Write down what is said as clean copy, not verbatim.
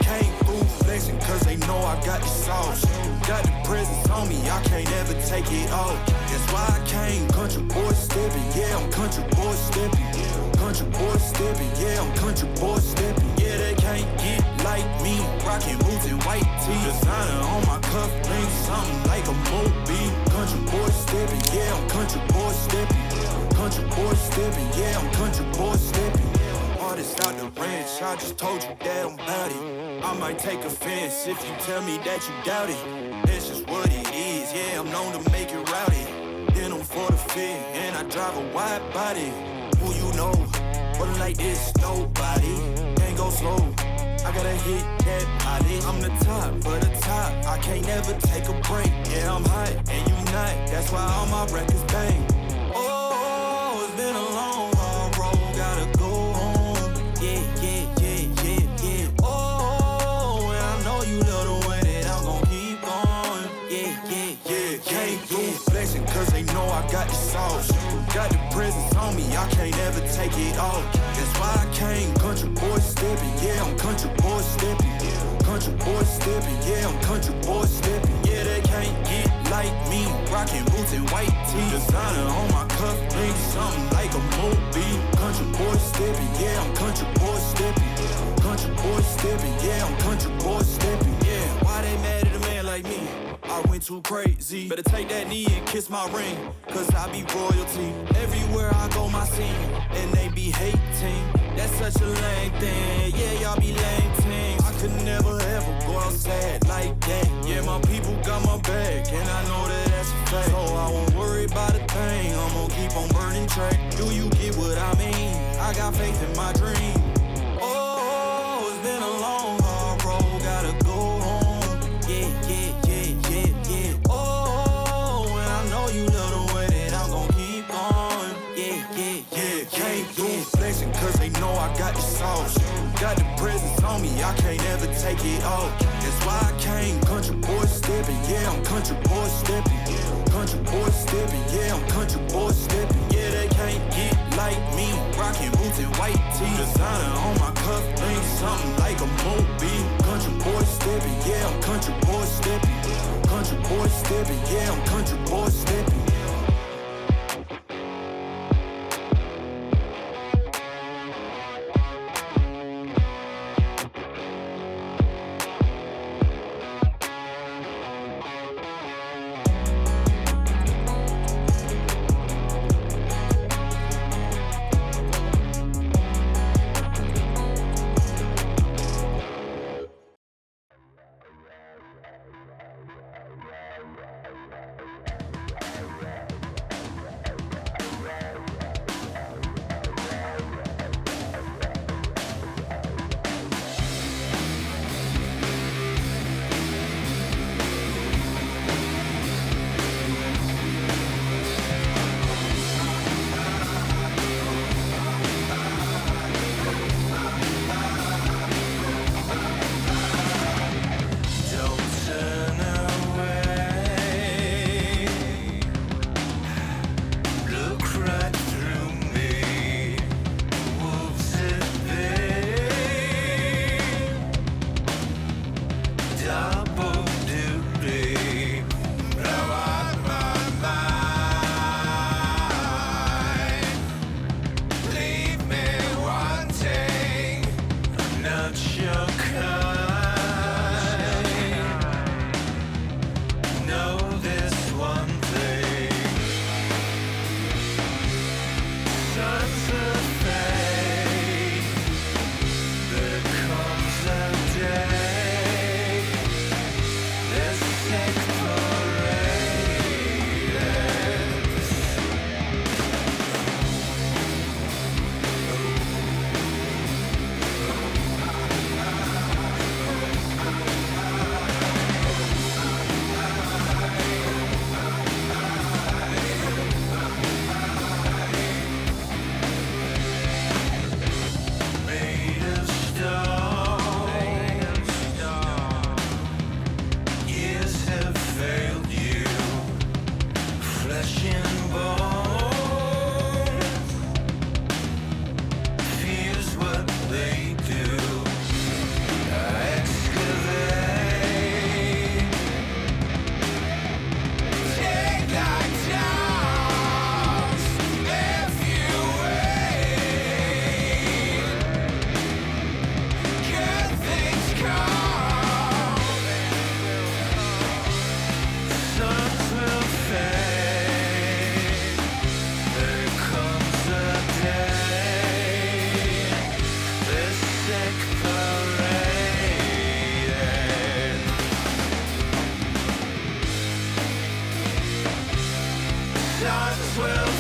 Can't fool flexing cause they know I got the sauce. Got the presence on me, I can't ever take it off. That's why I came, country boy stepping, yeah, I'm country boy stepping. Country boy stepping, yeah, I'm country boy stepping. Yeah, they can't get like me, rockin' boots and white tee. Designer on my cuff, bring something like a movie. Country boy stepping, yeah, I'm country boy stepping. Country boy stepping, yeah, I'm country boy stepping. Artist out the ranch, I just told you that I'm bout it. I might take offense if you tell me that you doubt it. That's just what it is, yeah, I'm known to make it rowdy. Then I'm for the fit, and I drive a wide body. Who you know, wasn't like this, nobody. Can't go slow, I gotta hit that body. I'm the top of the top, I can't never take a break. Yeah, I'm hot, and you not, that's why all my records bang. Oh, it's been a long, hard road, gotta go home. Yeah. Oh, and I know you love the way that I'm gon' keep going. Yeah. Can't do flexing cause they know I got the sauce. Got the presence on me, I can't ever take it off. That's why I came, country boy stepping. Yeah, I'm country boy stepping. Country boy stepping, yeah, I'm country boy stepping. Yeah, they can't get like me, rockin' boots and white tee. Designer on my cuff, bring something like a movie. Country boy stepping, yeah, I'm country boy stepping. Country boy stepping, yeah, I'm country boy stepping. Yeah, why they mad at a man like me? I went too crazy. Better take that knee and kiss my ring, cause I be royalty. Everywhere I go, my scene, and they be hating. That's such a lame thing, yeah, y'all be lame teams. I could never ever go outside like that. Yeah, my people got my back, and I know that that's a fact. So I won't worry about a thing, I'm gonna keep on burning track. Do you get what I mean? I got faith in my dream. Oh, it's been a long, hard road, gotta go home. Yeah. Oh, and I know you love the way that I'm gon' keep going. Yeah. Can't do flexing cause they know I got the sauce. Got the presence on me, I can't ever take it off. That's why I came, country boy stepping. Yeah, I'm country boy stepping. Country boy stepping, yeah, I'm country boy stepping. Yeah, they can't get like me, rockin' boots and white tee. Designer on my cuff, bring something like a movie. Country boy stepping, yeah, I'm country boy stepping. Country boy stepping, yeah, I'm country boy stepping. might as well